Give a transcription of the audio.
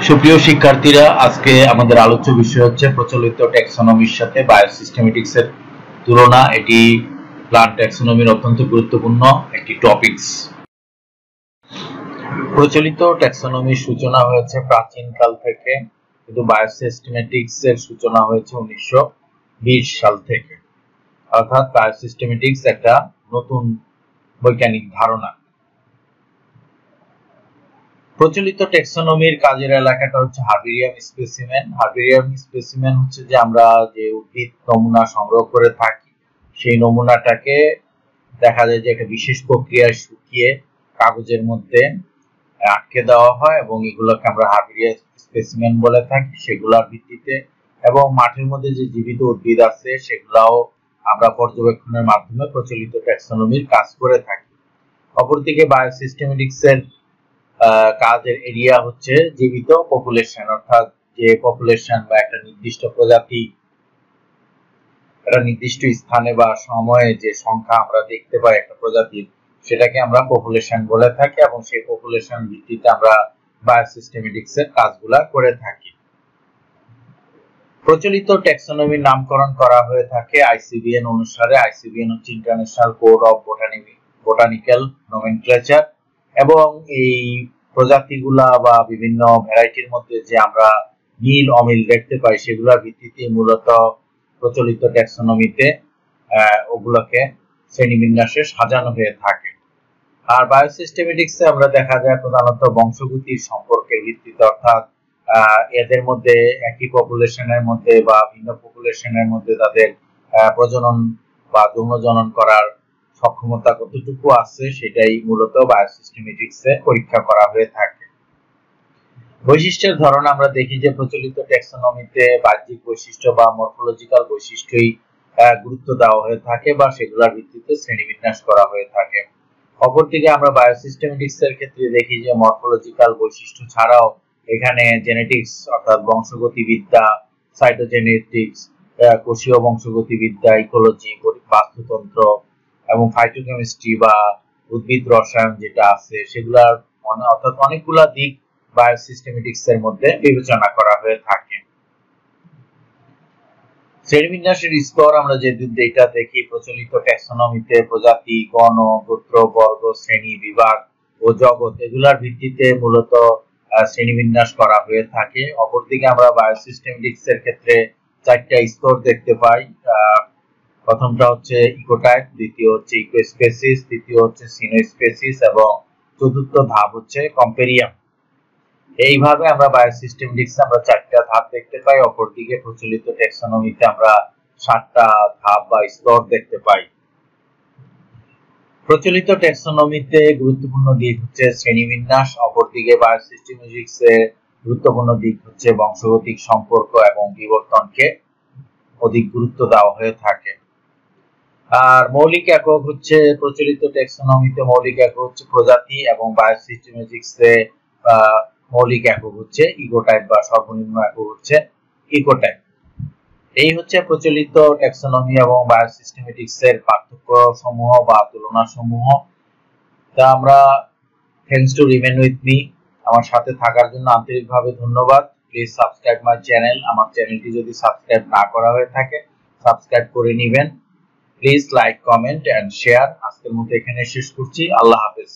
সুপ্রিয় শিক্ষার্থীরা, আজকে আমাদের আলোচ্য বিষয় হচ্ছে প্রচলিত ট্যাক্সোনমির সাথে বায়োসিস্টেমেটিক্স এর তুলনা। এটি প্লান্ট ট্যাক্সোনমির অত্যন্ত গুরুত্বপূর্ণ একটি টপিকস। প্রচলিত ট্যাক্সোনমির সূচনা হয়েছে প্রাচীনকাল থেকে, কিন্তু বায়োসিস্টেমেটিক্স এর সূচনা হয়েছে 1920 সাল থেকে। অর্থাৎ বায়োসিস্টেমেটিক্স একটা নতুন বৈজ্ঞানিক ধারণা। প্রচলিত ট্যাক্সোনমির কাজের এলাকাটা হচ্ছে হার্বেরিয়াম স্পেসিমেন। হার্বেরিয়াম স্পেসিমেন হচ্ছে যে আমরা যে উদ্ভিদ নমুনা সংগ্রহ করে থাকি, সেই নমুনাটাকে দেখা যায় যে একটা বিশেষ প্রক্রিয়ায় শুকিয়ে কাগজের মধ্যে আটকে দেওয়া হয় এবং এগুলোকে আমরা হার্বেরিয়াম স্পেসিমেন বলে থাকি। সেগুলোর ভিত্তিতে এবং মাঠের মধ্যে যে জীবিত উদ্ভিদ আছে সেগুলাও আমরা পর্যবেক্ষণের মাধ্যমে প্রচলিত ট্যাক্সোনমির কাজ করে থাকি। অপরদিকে বায়োসিস্টেমেটিক্স এর কাজের এরিয়া হচ্ছে জীবিত পপুলেশন, অর্থাৎ যে পপুলেশন বা একটা নির্দিষ্ট প্রজাতি একটা নির্দিষ্ট স্থানে বা সময়ে যে সংখ্যা আমরা দেখতে পাই একটা প্রজাতির, সেটাকে আমরা পপুলেশন বলে থাকি এবং সেই পপুলেশন ভিত্তিতে আমরা বায়োসিস্টেমেটিক্স এর কাজগুলা করে থাকি। প্রচলিত ট্যাক্সোনমির নামকরণ করা হয়ে থাকে আইসিবিএন অনুসারে। আইসিবিএন হচ্ছে international code of botanical nomenclature, এবং এই প্রজাতিগুলা বা বিভিন্ন ভ্যারাইটির মধ্যে যে আমরা মিল অমিল দেখতে পাই সেগুলোর ভিত্তিতে মূলত প্রচলিত ট্যাক্সোনমিতে ওগুলোকে শ্রেণীবিন্যাসে সাজানো হয়ে থাকে। আর বায়োসিস্টেমেটিক্সে আমরা দেখা যায় প্রধানত বংশগতির সম্পর্কের ভিত্তিতে, অর্থাৎ এদের মধ্যে একই পপুলেশনের মধ্যে বা ভিন্ন পপুলেশনের মধ্যে তাদের প্রজনন বা যৌনজনন করার সক্ষমতা কতটুকু আছে সেটাই মূলত বায়োসিস্টেমেটিক্সে পরীক্ষা করা হয়ে থাকে। বৈশিষ্ট্যের ধরন আমরা দেখি যে প্রচলিত ট্যাক্সোনমিতে বাহ্যিক বৈশিষ্ট্য বা মরফোলজিক্যাল বৈশিষ্ট্যই গুরুত্ব দেওয়া হয়ে থাকে বা সেগুলোর ভিত্তিতে শ্রেণীবিন্যাস করা হয়ে থাকে। অপরদিকে আমরা বায়োসিস্টেমেটিক্স এর ক্ষেত্রে দেখি যে মরফোলজিক্যাল বৈশিষ্ট্য ছাড়াও এখানে জেনেটিক্স অর্থাৎ বংশগতিবিদ্যা, সাইটোজেনেটিক্স, কোষীয় বংশগতিবিদ্যা, ইকোলজি, বাস্তুতন্ত্র এবং ফাইটোকেমিস্ট্রি বা উদ্ভিদ রসায়ন যেটা আছে সেগুলার অর্থাৎ অনেকগুলা দিক বায়োসিস্টেমেটিক্স এর মধ্যে বিবেচনা করা হয়ে থাকে। শ্রেণীবিন্যাসের স্তর আমরা যেটা দেখি প্রচলিত ট্যাক্সোনমিতে প্রজাতি, গণ, গোত্র, বর্গ, শ্রেণী, বিভাগ ও জগৎ এগুলার ভিত্তিতে মূলত শ্রেণীবিন্যাস করা হয়ে থাকে। অপরদিকে আমরা বায়োসিস্টেমেটিক্স এর ক্ষেত্রে 4টা স্তর দেখতে পাই। প্রথমটা হচ্ছে ইকোটাইপ, দ্বিতীয় হচ্ছে ইকোস্পেসিস, তৃতীয় হচ্ছে সিনোস্পেসিস এবং চতুর্থ ধাপ হচ্ছে কম্পেরিয়াম। এইভাবে আমরা বায়োসিস্টেমেটিক্স আমরা 4টা ধাপ দেখতে পাই। অপরদিকে প্রচলিত ট্যাক্সোনমিতে আমরা 7টা ধাপ বা স্তর দেখতে পাই। প্রচলিত ট্যাক্সোনমিতে গুরুত্বপূর্ণ দিক হচ্ছে শ্রেণীবিন্যাস, অপরদিকে বায়োসিস্টেমেটিক্স এর গুরুত্বপূর্ণ দিক হচ্ছে বংশগতিক সম্পর্ক এবং বিবর্তনকে অধিক গুরুত্ব দেওয়া হয়ে থাকে। আর মৌলিক একক হচ্ছে প্রচলিত ট্যাক্সোনমিতে মৌলিক একক হচ্ছে প্রজাতি এবং বায়োসিস্টেমেটিক্স এ মৌলিক একক হচ্ছে ইকোটাইপ বা সর্বনিম্ন একক হচ্ছে ইকোটাইপ। এই হচ্ছে প্রচলিত ট্যাক্সোনমি এবং বায়োসিস্টেমেটিক্স এর পার্থক্য সমূহ বা তুলনা সমূহ। তা আমরা thanks to remain with me, আমার সাথে থাকার জন্য আন্তরিকভাবে ধন্যবাদ। Please subscribe my channel. আমার চ্যানেলটি যদি সাবস্ক্রাইব না করা হয়ে থাকে সাবস্ক্রাইব করে নেবেন। Please like, comment and share. আজকের মতো এখানে শেষ করছি। আল্লাহ হাফেজ।